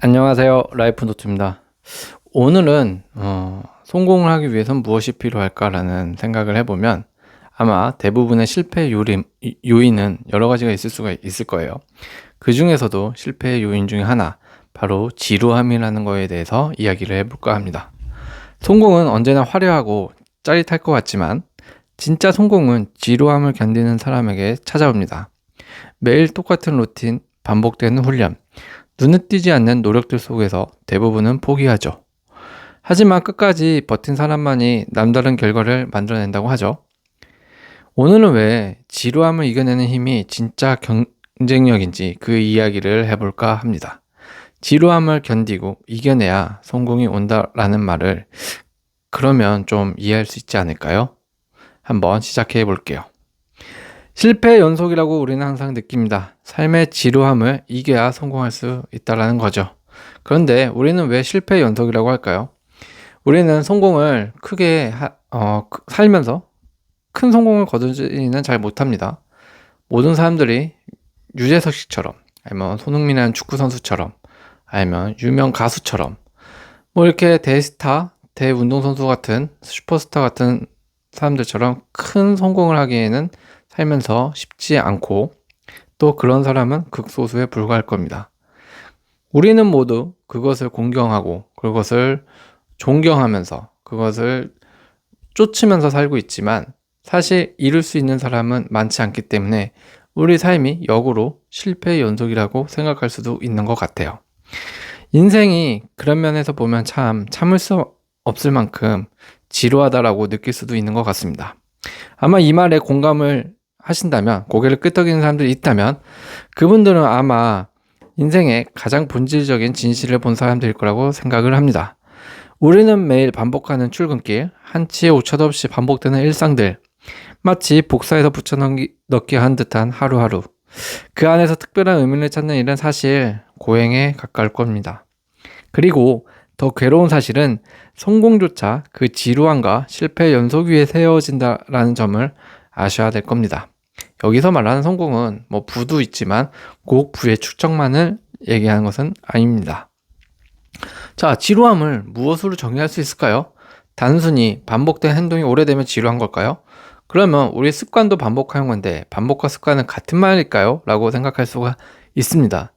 안녕하세요. 라이프노트입니다. 오늘은 성공을 하기 위해선 무엇이 필요할까라는 생각을 해보면 아마 대부분의 실패 요인은 여러 가지가 있을 수가 있을 거예요. 그 중에서도 실패의 요인 중에 하나, 바로 지루함이라는 거에 대해서 이야기를 해볼까 합니다. 성공은 언제나 화려하고 짜릿할 것 같지만 진짜 성공은 지루함을 견디는 사람에게 찾아옵니다. 매일 똑같은 루틴, 반복되는 훈련, 눈에 띄지 않는 노력들 속에서 대부분은 포기하죠. 하지만 끝까지 버틴 사람만이 남다른 결과를 만들어낸다고 하죠. 오늘은 왜 지루함을 이겨내는 힘이 진짜 경쟁력인지 그 이야기를 해볼까 합니다. 지루함을 견디고 이겨내야 성공이 온다라는 말을 그러면 좀 이해할 수 있지 않을까요? 한번 시작해 볼게요. 실패의 연속이라고 우리는 항상 느낍니다. 삶의 지루함을 이겨야 성공할 수 있다는 거죠. 그런데 우리는 왜 실패의 연속이라고 할까요? 우리는 성공을 살면서 큰 성공을 거두지는 잘 못합니다. 모든 사람들이 유재석 씨처럼, 아니면 손흥민이라는 축구 선수처럼, 아니면 유명 가수처럼, 이렇게 대스타, 대운동선수 같은 슈퍼스타 같은 사람들처럼 큰 성공을 하기에는 살면서 쉽지 않고, 또 그런 사람은 극소수에 불과할 겁니다. 우리는 모두 그것을 공경하고 그것을 존경하면서 그것을 쫓으면서 살고 있지만 사실 이룰 수 있는 사람은 많지 않기 때문에 우리 삶이 역으로 실패의 연속이라고 생각할 수도 있는 것 같아요. 인생이 그런 면에서 보면 참을 수 없을 만큼 지루하다라고 느낄 수도 있는 것 같습니다. 아마 이 말에 공감을 하신다면, 고개를 끄덕이는 사람들이 있다면 그분들은 아마 인생의 가장 본질적인 진실을 본 사람들일 거라고 생각을 합니다. 우리는 매일 반복하는 출근길, 한치의 오차도 없이 반복되는 일상들, 마치 복사해서 붙여넣기 한 듯한 하루하루, 그 안에서 특별한 의미를 찾는 일은 사실 고행에 가까울 겁니다. 그리고 더 괴로운 사실은 성공조차 그 지루함과 실패의 연속 위에 세워진다라는 점을 아셔야 될 겁니다. 여기서 말하는 성공은 부도 있지만 꼭 부의 축적만을 얘기하는 것은 아닙니다. 자, 지루함을 무엇으로 정의할 수 있을까요? 단순히 반복된 행동이 오래되면 지루한 걸까요? 그러면 우리 습관도 반복하는 건데 반복과 습관은 같은 말일까요? 라고 생각할 수가 있습니다.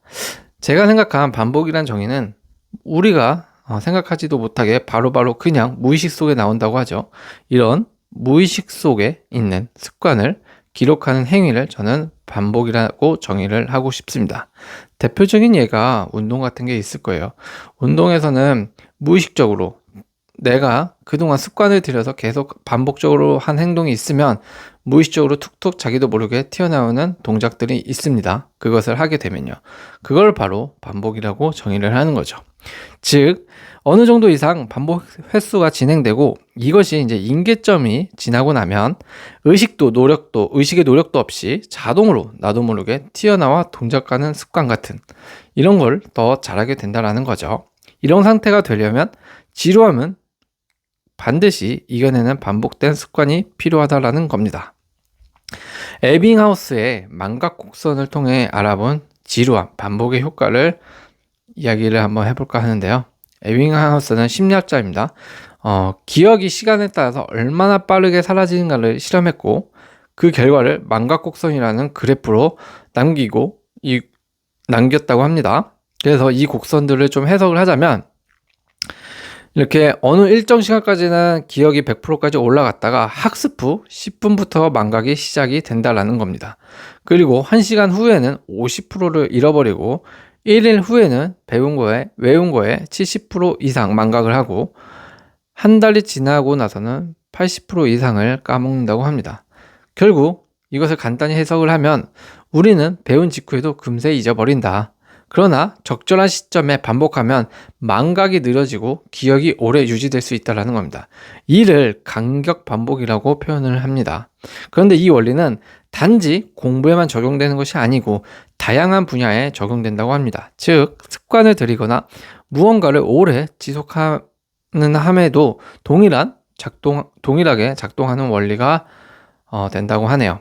제가 생각한 반복이란 정의는 우리가 생각하지도 못하게 바로바로 그냥 무의식 속에 나온다고 하죠. 이런 무의식 속에 있는 습관을 기록하는 행위를 저는 반복이라고 정의를 하고 싶습니다. 대표적인 예가 운동 같은 게 있을 거예요. 운동에서는 무의식적으로 내가 그동안 습관을 들여서 계속 반복적으로 한 행동이 있으면 무의식적으로 툭툭 자기도 모르게 튀어나오는 동작들이 있습니다. 그것을 하게 되면요. 그걸 바로 반복이라고 정의를 하는 거죠. 즉, 어느 정도 이상 반복 횟수가 진행되고 이것이 이제 임계점이 지나고 나면 의식의 노력도 없이 자동으로 나도 모르게 튀어나와 동작하는 습관 같은 이런 걸 더 잘하게 된다라는 거죠. 이런 상태가 되려면 지루함은 반드시 이겨내는 반복된 습관이 필요하다라는 겁니다. 에빙하우스의 망각 곡선을 통해 알아본 지루함, 반복의 효과를 이야기를 한번 해볼까 하는데요. 에빙하우스는 심리학자입니다. 기억이 시간에 따라서 얼마나 빠르게 사라지는가를 실험했고 그 결과를 망각곡선이라는 그래프로 남겼다고 합니다. 그래서 이 곡선들을 좀 해석을 하자면 이렇게 어느 일정 시간까지는 기억이 100%까지 올라갔다가 학습 후 10분부터 망각이 시작이 된다라는 겁니다. 그리고 1시간 후에는 50%를 잃어버리고 1일 후에는 외운 거에 70% 이상 망각을 하고 한 달이 지나고 나서는 80% 이상을 까먹는다고 합니다. 결국 이것을 간단히 해석을 하면 우리는 배운 직후에도 금세 잊어버린다. 그러나 적절한 시점에 반복하면 망각이 느려지고 기억이 오래 유지될 수 있다는 겁니다. 이를 간격 반복이라고 표현을 합니다. 그런데 이 원리는 단지 공부에만 적용되는 것이 아니고 다양한 분야에 적용된다고 합니다. 즉, 습관을 들이거나 무언가를 오래 지속하는 함에도 동일하게 작동하는 원리가 된다고 하네요.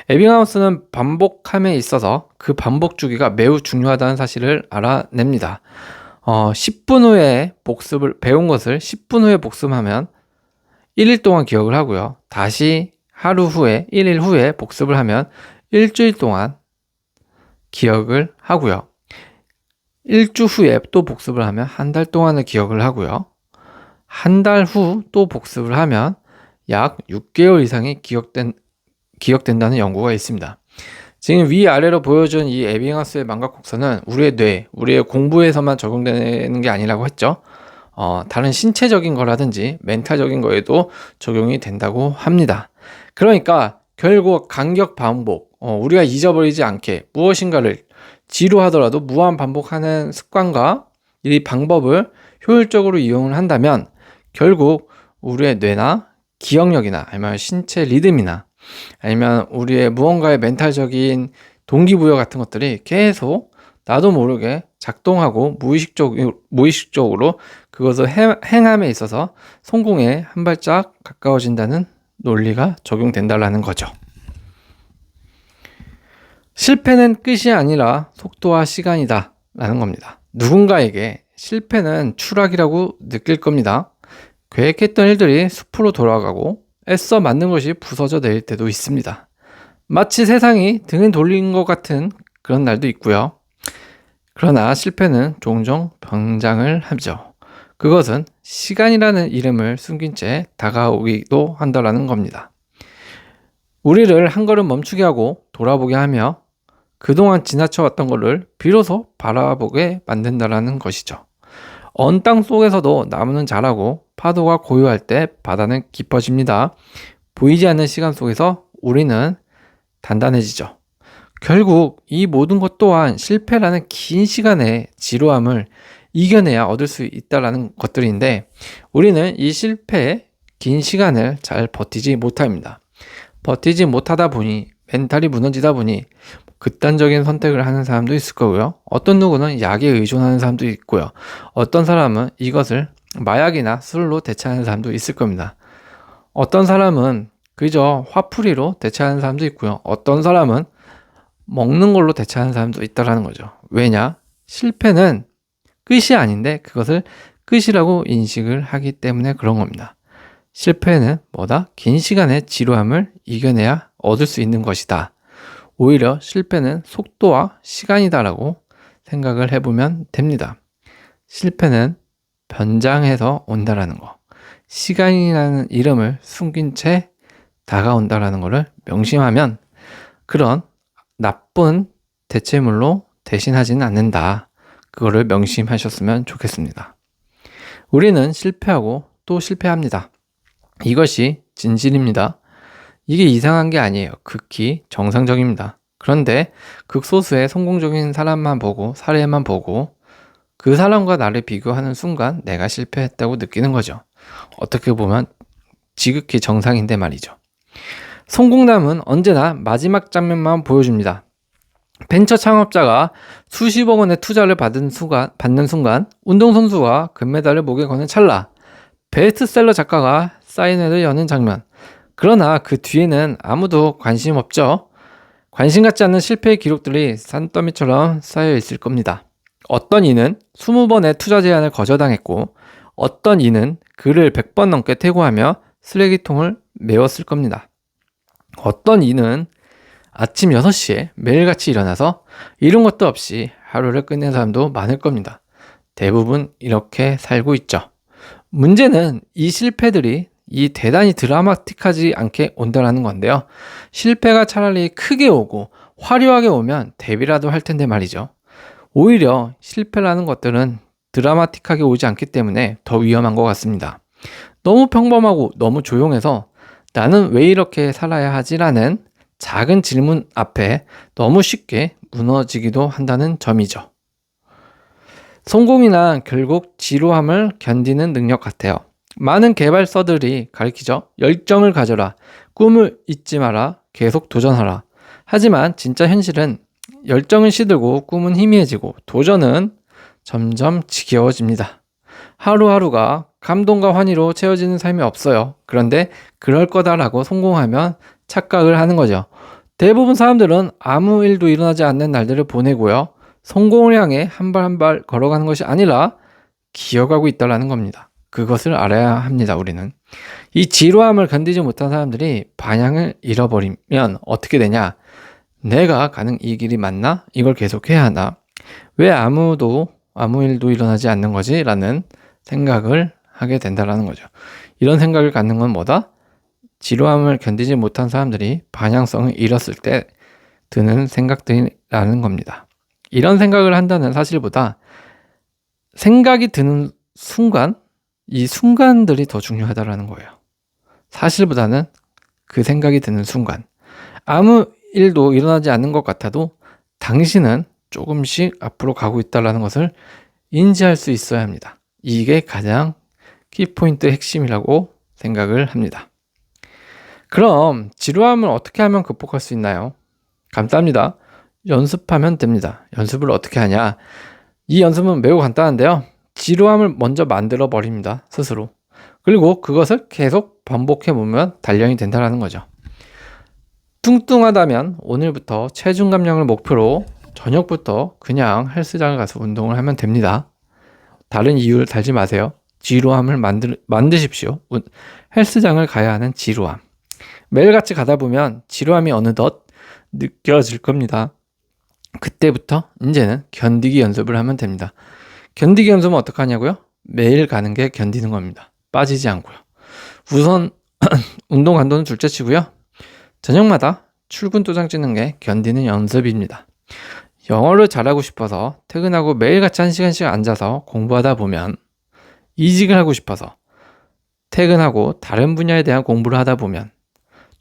에빙하우스는 반복함에 있어서 그 반복 주기가 매우 중요하다는 사실을 알아냅니다. 10분 후에 배운 것을 10분 후에 복습하면 1일 동안 기억을 하고요. 다시 1일 후에 복습을 하면 일주일 동안 기억을 하고요. 일주 후에 또 복습을 하면 한 달 동안을 기억을 하고요. 한 달 후 또 복습을 하면 약 6개월 이상이 기억된다는 연구가 있습니다. 지금 위아래로 보여준 이 에빙하우스의 망각곡선은 우리의 뇌, 우리의 공부에서만 적용되는 게 아니라고 했죠. 다른 신체적인 거라든지 멘탈적인 거에도 적용이 된다고 합니다. 그러니까 결국 간격 반복, 우리가 잊어버리지 않게 무엇인가를 지루하더라도 무한 반복하는 습관과 이 방법을 효율적으로 이용을 한다면 결국 우리의 뇌나 기억력이나 아니면 신체 리듬이나 아니면 우리의 무언가의 멘탈적인 동기부여 같은 것들이 계속 나도 모르게 작동하고 무의식적으로 그것을 행함에 있어서 성공에 한 발짝 가까워진다는 논리가 적용된다는 거죠. 실패는 끝이 아니라 속도와 시간이다 라는 겁니다. 누군가에게 실패는 추락이라고 느낄 겁니다. 계획했던 일들이 숲으로 돌아가고 애써 만든 것이 부서져 내릴 때도 있습니다. 마치 세상이 등을 돌린 것 같은 그런 날도 있고요. 그러나 실패는 종종 변장을 하죠. 그것은 시간이라는 이름을 숨긴 채 다가오기도 한다는 겁니다. 우리를 한 걸음 멈추게 하고 돌아보게 하며 그동안 지나쳐왔던 것을 비로소 바라보게 만든다는 것이죠. 언 땅 속에서도 나무는 자라고 파도가 고요할 때 바다는 깊어집니다. 보이지 않는 시간 속에서 우리는 단단해지죠. 결국 이 모든 것 또한 실패라는 긴 시간의 지루함을 이겨내야 얻을 수 있다는 것들인데 우리는 이 실패의 긴 시간을 잘 버티지 못합니다. 버티지 못하다 보니 멘탈이 무너지다 보니 극단적인 선택을 하는 사람도 있을 거고요. 어떤 누구는 약에 의존하는 사람도 있고요. 어떤 사람은 이것을 마약이나 술로 대체하는 사람도 있을 겁니다. 어떤 사람은 그저 화풀이로 대체하는 사람도 있고요. 어떤 사람은 먹는 걸로 대체하는 사람도 있다는 거죠. 왜냐? 실패는 끝이 아닌데 그것을 끝이라고 인식을 하기 때문에 그런 겁니다. 실패는 뭐다? 긴 시간의 지루함을 이겨내야 얻을 수 있는 것이다. 오히려 실패는 속도와 시간이다라고 생각을 해보면 됩니다. 실패는 변장해서 온다라는 거. 시간이라는 이름을 숨긴 채 다가온다라는 것을 명심하면 그런 나쁜 대체물로 대신하지는 않는다. 그거를 명심하셨으면 좋겠습니다. 우리는 실패하고 또 실패합니다. 이것이 진실입니다. 이게 이상한 게 아니에요. 극히 정상적입니다. 그런데 극소수의 성공적인 사람만 보고 사례만 보고 그 사람과 나를 비교하는 순간 내가 실패했다고 느끼는 거죠. 어떻게 보면 지극히 정상인데 말이죠. 성공담은 언제나 마지막 장면만 보여줍니다. 벤처 창업자가 수십억 원의 투자를 받는 순간 운동선수가 금메달을 목에 거는 찰나 베스트셀러 작가가 사인회를 여는 장면. 그러나 그 뒤에는 아무도 관심 없죠. 관심 갖지 않는 실패의 기록들이 산더미처럼 쌓여 있을 겁니다. 어떤 이는 20번의 투자 제안을 거절당했고 어떤 이는 글을 100번 넘게 퇴고하며 쓰레기통을 메웠을 겁니다. 어떤 이는 아침 6시에 매일같이 일어나서 이룬 것도 없이 하루를 끝낸 사람도 많을 겁니다. 대부분 이렇게 살고 있죠. 문제는 이 실패들이 이 대단히 드라마틱하지 않게 온다는 건데요. 실패가 차라리 크게 오고 화려하게 오면 대비라도 할 텐데 말이죠. 오히려 실패라는 것들은 드라마틱하게 오지 않기 때문에 더 위험한 것 같습니다. 너무 평범하고 너무 조용해서 나는 왜 이렇게 살아야 하지라는 작은 질문 앞에 너무 쉽게 무너지기도 한다는 점이죠. 성공이란 결국 지루함을 견디는 능력 같아요. 많은 개발서들이 가르치죠. 열정을 가져라. 꿈을 잊지 마라. 계속 도전하라. 하지만 진짜 현실은 열정은 시들고 꿈은 희미해지고 도전은 점점 지겨워집니다. 하루하루가 감동과 환희로 채워지는 삶이 없어요. 그런데 그럴 거다라고 성공하면 착각을 하는 거죠. 대부분 사람들은 아무 일도 일어나지 않는 날들을 보내고요. 성공을 향해 한 발 한 발 걸어가는 것이 아니라 기어가고 있다라는 겁니다. 그것을 알아야 합니다, 우리는. 이 지루함을 견디지 못한 사람들이 방향을 잃어버리면 어떻게 되냐? 내가 가는 이 길이 맞나? 이걸 계속해야 하나? 왜 아무 일도 일어나지 않는 거지? 라는 생각을 하게 된다라는 거죠. 이런 생각을 갖는 건 뭐다? 지루함을 견디지 못한 사람들이 방향성을 잃었을 때 드는 생각들이라는 겁니다. 이런 생각을 한다는 사실보다 생각이 드는 순간, 이 순간들이 더 중요하다라는 거예요. 사실보다는 그 생각이 드는 순간. 아무 일도 일어나지 않는 것 같아도 당신은 조금씩 앞으로 가고 있다는 것을 인지할 수 있어야 합니다. 이게 가장 키포인트의 핵심이라고 생각을 합니다. 그럼 지루함을 어떻게 하면 극복할 수 있나요? 간단합니다. 연습하면 됩니다. 연습을 어떻게 하냐? 이 연습은 매우 간단한데요. 지루함을 먼저 만들어 버립니다. 스스로. 그리고 그것을 계속 반복해 보면 단련이 된다는 거죠. 뚱뚱하다면 오늘부터 체중 감량을 목표로 저녁부터 그냥 헬스장을 가서 운동을 하면 됩니다. 다른 이유를 달지 마세요. 지루함을 만드십시오. 헬스장을 가야 하는 지루함. 매일같이 가다 보면 지루함이 어느덧 느껴질 겁니다. 그때부터 이제는 견디기 연습을 하면 됩니다. 견디기 연습은 어떻게 하냐고요? 매일 가는 게 견디는 겁니다. 빠지지 않고요. 우선 운동 강도는 둘째 치고요. 저녁마다 출근 도장 찍는 게 견디는 연습입니다. 영어를 잘하고 싶어서 퇴근하고 매일같이 1시간씩 앉아서 공부하다 보면 이직을 하고 싶어서 퇴근하고 다른 분야에 대한 공부를 하다 보면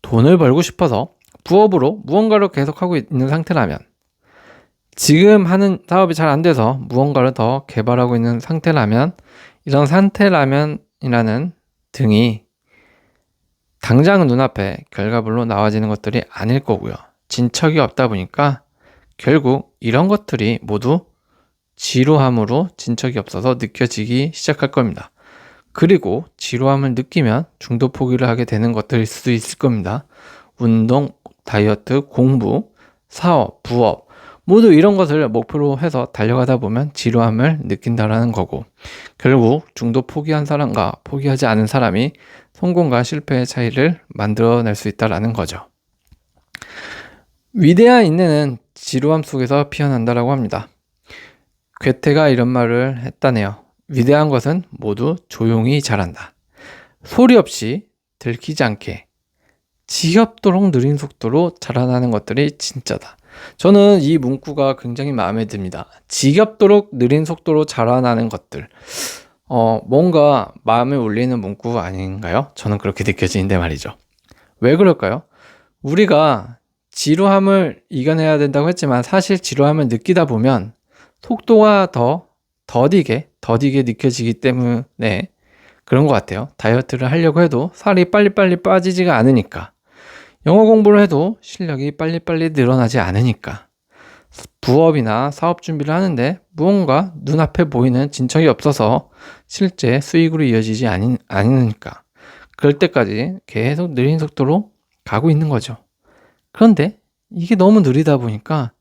돈을 벌고 싶어서 부업으로 무언가를 계속하고 있는 상태라면 지금 하는 사업이 잘 안 돼서 무언가를 더 개발하고 있는 상태라면 이런 상태라면이라는 등이 당장 눈앞에 결과물로 나와지는 것들이 아닐 거고요. 진척이 없다 보니까 결국 이런 것들이 모두 지루함으로 진척이 없어서 느껴지기 시작할 겁니다. 그리고 지루함을 느끼면 중도 포기를 하게 되는 것들일 수도 있을 겁니다. 운동, 다이어트, 공부, 사업, 부업 모두 이런 것을 목표로 해서 달려가다 보면 지루함을 느낀다라는 거고 결국 중도 포기한 사람과 포기하지 않은 사람이 성공과 실패의 차이를 만들어낼 수 있다는 거죠. 위대한 인내는 지루함 속에서 피어난다라고 합니다. 괴테가 이런 말을 했다네요. 위대한 것은 모두 조용히 자란다. 소리 없이 들키지 않게 지겹도록 느린 속도로 자라나는 것들이 진짜다. 저는 이 문구가 굉장히 마음에 듭니다. 지겹도록 느린 속도로 자라나는 것들. 뭔가 마음에 울리는 문구 아닌가요? 저는 그렇게 느껴지는데 말이죠. 왜 그럴까요? 우리가 지루함을 이겨내야 된다고 했지만 사실 지루함을 느끼다 보면 속도가 더디게 느껴지기 때문에 그런 것 같아요. 다이어트를 하려고 해도 살이 빨리빨리 빠지지가 않으니까 영어 공부를 해도 실력이 빨리빨리 늘어나지 않으니까 부업이나 사업 준비를 하는데 무언가 눈앞에 보이는 진척이 없어서 실제 수익으로 이어지지 않으니까 그럴 때까지 계속 느린 속도로 가고 있는 거죠. 그런데 이게 너무 느리다 보니까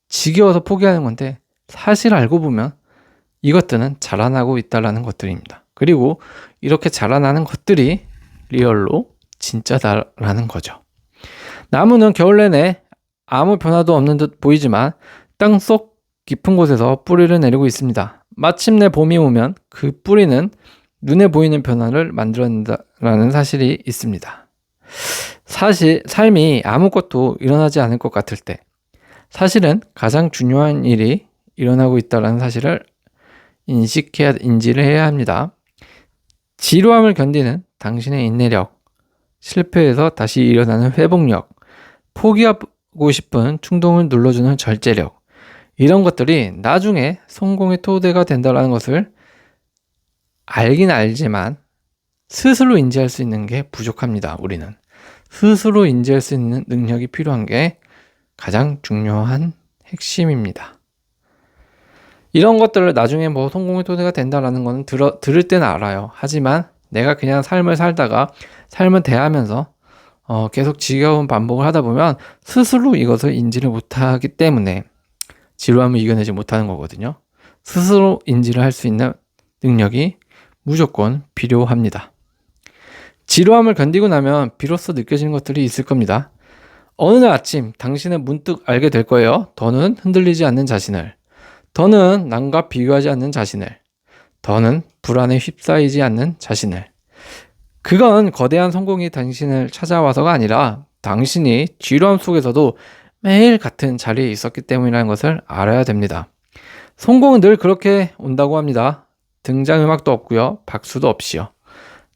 지겨워서 포기하는 건데 사실 알고 보면 이것들은 자라나고 있다는 것들입니다. 그리고 이렇게 자라나는 것들이 리얼로 진짜다라는 거죠. 나무는 겨울 내내 아무 변화도 없는 듯 보이지만 땅속 깊은 곳에서 뿌리를 내리고 있습니다. 마침내 봄이 오면 그 뿌리는 눈에 보이는 변화를 만들어낸다는 사실이 있습니다. 사실 삶이 아무것도 일어나지 않을 것 같을 때 사실은 가장 중요한 일이 일어나고 있다는 사실을 인지를 해야 합니다. 지루함을 견디는 당신의 인내력, 실패에서 다시 일어나는 회복력, 포기하고 싶은 충동을 눌러주는 절제력 이런 것들이 나중에 성공의 토대가 된다는 것을 알긴 알지만 스스로 인지할 수 있는 게 부족합니다. 우리는 스스로 인지할 수 있는 능력이 필요한 게 가장 중요한 핵심입니다. 이런 것들을 나중에 성공의 토대가 된다는 건 들을 때는 알아요. 하지만 내가 그냥 삶을 살다가 삶을 대하면서 계속 지겨운 반복을 하다 보면 스스로 이것을 인지를 못하기 때문에 지루함을 이겨내지 못하는 거거든요. 스스로 인지를 할 수 있는 능력이 무조건 필요합니다. 지루함을 견디고 나면 비로소 느껴지는 것들이 있을 겁니다. 어느 날 아침 당신은 문득 알게 될 거예요. 더는 흔들리지 않는 자신을, 더는 남과 비교하지 않는 자신을, 더는 불안에 휩싸이지 않는 자신을. 그건 거대한 성공이 당신을 찾아와서가 아니라 당신이 지루함 속에서도 매일 같은 자리에 있었기 때문이라는 것을 알아야 됩니다. 성공은 늘 그렇게 온다고 합니다. 등장음악도 없고요. 박수도 없이요.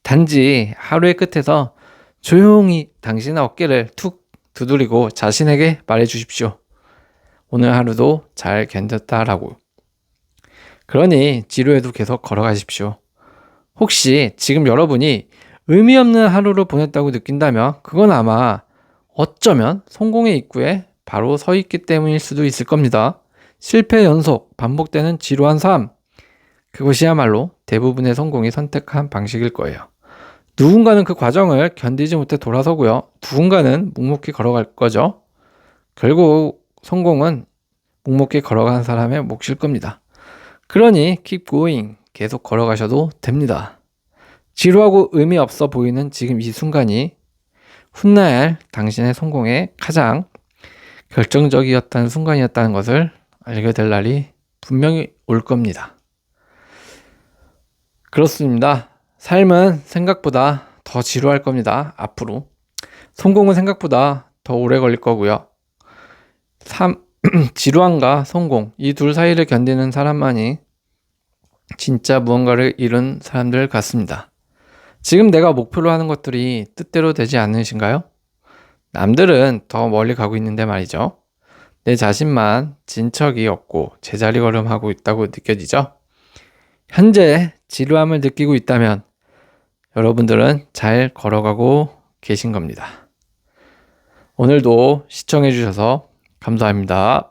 단지 하루의 끝에서 조용히 당신의 어깨를 툭 두드리고 자신에게 말해 주십시오. 오늘 하루도 잘 견뎠다라고. 그러니 지루해도 계속 걸어가십시오. 혹시 지금 여러분이 의미 없는 하루를 보냈다고 느낀다면 그건 아마 어쩌면 성공의 입구에 바로 서 있기 때문일 수도 있을 겁니다. 실패 연속, 반복되는 지루한 삶. 그것이야말로 대부분의 성공이 선택한 방식일 거예요. 누군가는 그 과정을 견디지 못해 돌아서고요. 누군가는 묵묵히 걸어갈 거죠. 결국 성공은 묵묵히 걸어가는 사람의 몫일 겁니다. 그러니 keep going. 계속 걸어가셔도 됩니다. 지루하고 의미 없어 보이는 지금 이 순간이 훗날 당신의 성공에 가장 결정적이었다는 순간이었다는 것을 알게 될 날이 분명히 올 겁니다. 그렇습니다. 삶은 생각보다 더 지루할 겁니다. 앞으로. 성공은 생각보다 더 오래 걸릴 거고요. 지루함과 성공, 이 둘 사이를 견디는 사람만이 진짜 무언가를 이룬 사람들 같습니다. 지금 내가 목표로 하는 것들이 뜻대로 되지 않으신가요? 남들은 더 멀리 가고 있는데 말이죠. 내 자신만 진척이 없고 제자리 걸음하고 있다고 느껴지죠? 현재 지루함을 느끼고 있다면 여러분들은 잘 걸어가고 계신 겁니다. 오늘도 시청해 주셔서 감사합니다.